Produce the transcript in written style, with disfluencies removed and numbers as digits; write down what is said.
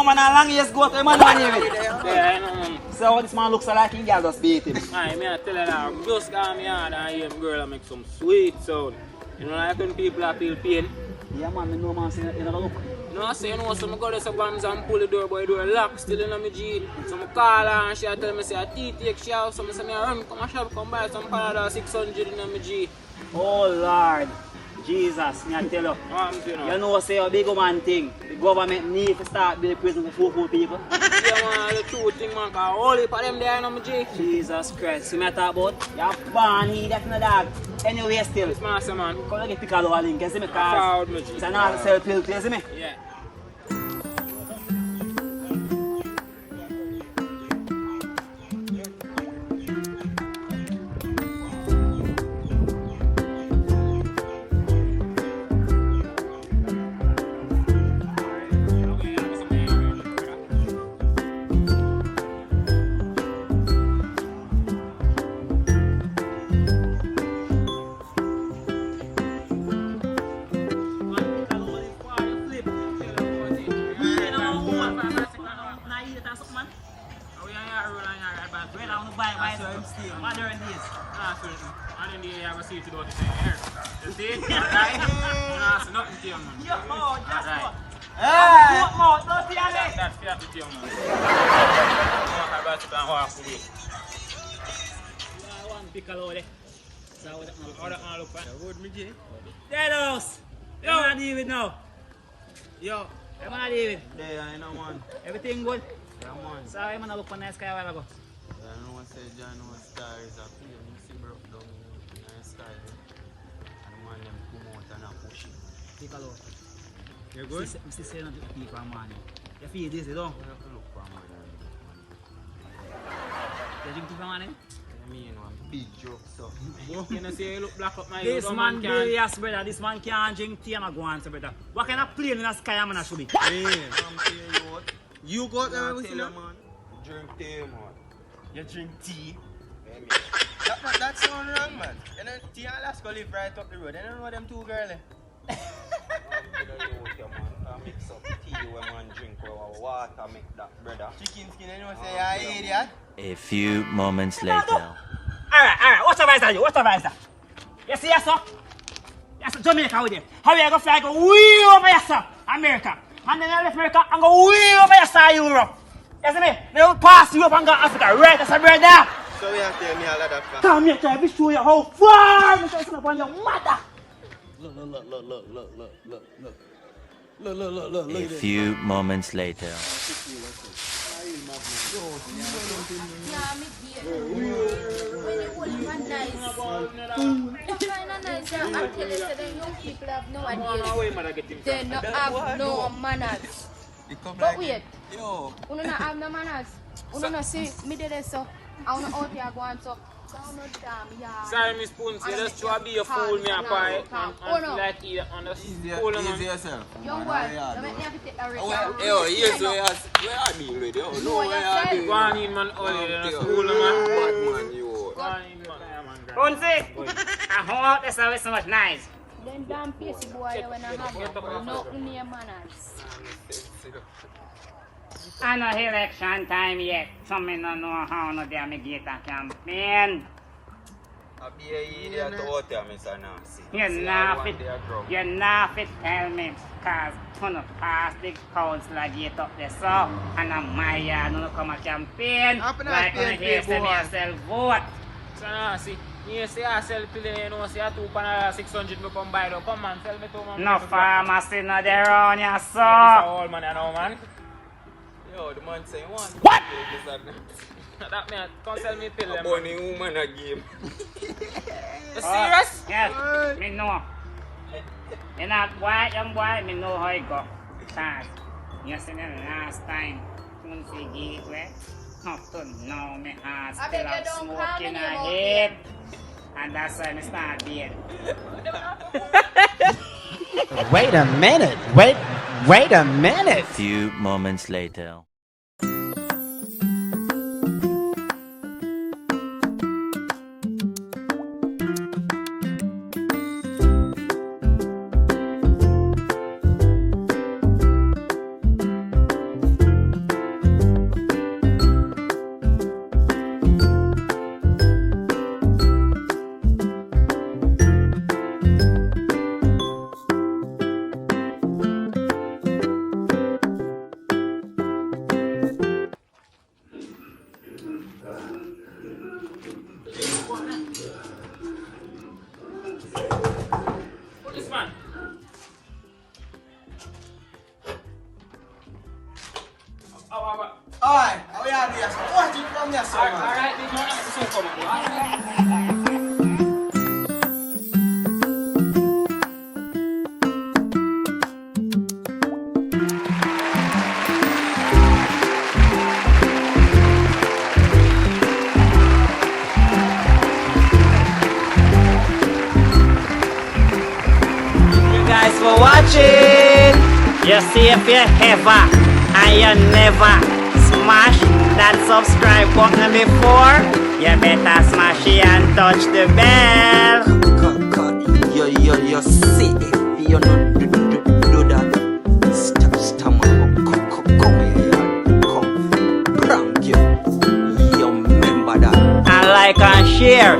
man, a long years go to him, man, David. Yeah, I know. So this man looks like him, girl just beat him. Aye, me I tell you that, just got me hard and hear girl and make some sweet sound. You know, like when people are feel pain. Yeah, man, I know, man, see, you know, look. No, I say, you know, so I go to the guns and pull the door, but the door locked still in my jeans. So I call her and she tell me, say, a tea take she out. So I say, I run, come and shop, come buy some Panadol 600 in my jeans. Oh, Lord. Jesus, me I tell you. You know, say a big man thing. The government need to start building prison for poor people. Yeah, man, the true thing, man, because all of them there in my jeans. Jesus Christ, see me talk about? You're born here, that's not dog. Anyway, still. It's master, man. Come and get pick out our link, you see me? Cause it's an all sell pill, you see me? Yeah. Yo. Hey, man, David. Yeah, I know, man. Everything good? Yeah, man. Sorry, man, I look for nice guy a while ago. Yeah, I know what say John was stars up here. You see broke down in the sky. And the man them come out and push it. Take a look. You good? I'm still saying to people, man. You feel this, you don't? I have to look for a man. You drink too, man, eh? I mean, one big joke, so. You know, say you look black up my This head, man can't. yes, brother. This man can't drink tea and go on, so brother. What kind of plane in the sky am I should be? Hey, I'm telling you what. You got I there with tell you, you, man? man. Drink tea, man. You drink tea? Yeah, me. That sound wrong, man. You know, tea and Alaska live right up the road. You don't know them two girls. I'm telling you what, yeah, man. I mix up tea when man drink or water make that, brother. Chicken skin, you know, say you're an idiot. A few moments later. Alright. What's the advice, you? What's the advice? You see, yes, sir? Yes, sir, Jamaica with you. How you go fly, go way over here, sir, America. And then I left America and go way over here, sir, Europe. You see me? They will pass Europe and go Africa. Right, that's a brother. So we have to tell me all of that for. Come here, try to show you how far you can upon your mother. Look. A few moments later. Yeah, me dear. When you hold him nice. It's kind of nice. I'm telling you, the young people have no idea. They don't have no manners. But wait, you don't have no manners. You don't see me there so. I don't out here going so. Sorry, Miss Spoon, you just try to be a fool, me a pie. And like you on the school, man. Easy yourself. Young boy, don't make me have to take a record. Yo, here's where I be ready. Yo, no, where I be. Go on in, man, all in the school, man. Bad man, you. Go on in, man. Ponzi, I hope this is so much nice. Then damn PC boy, when I have no near manners. I know election time yet. Some men don't know how no damn get a campaign. I be an idiot out there, Mr. Nancy. You're not fit tell me, cause you pass the council get up there so, and my yard no come a campaign. Like when you hear say me yourself vote. So, see, you say I sell pill, you know, say I 2 Panadol 600 me come buy it. Come man, sell me 2 man. No pharmacy no there on ya so. This is all man, you know, man. Yo, the man say one. What? That man, come sell me pill, A man. bunny woman a game. You serious? Yes, me know. You not boy, young boy, me know how it go. Cause you see the last time, soon see gateway. Up to now, me heart I still beg you have don't smoke call me in no my more. head. And that's why I start dead. Wait a minute. Wait a minute. A few moments later. Alright, how we are here, sir? Watch it from here, sir. Alright, big man, I'm so coming. You guys for watching. You see if you ever and you never smash that subscribe button before, you better smash it and touch the bell. You see if you not do that. Stop, come here, come prank you. You remember that. And like and share.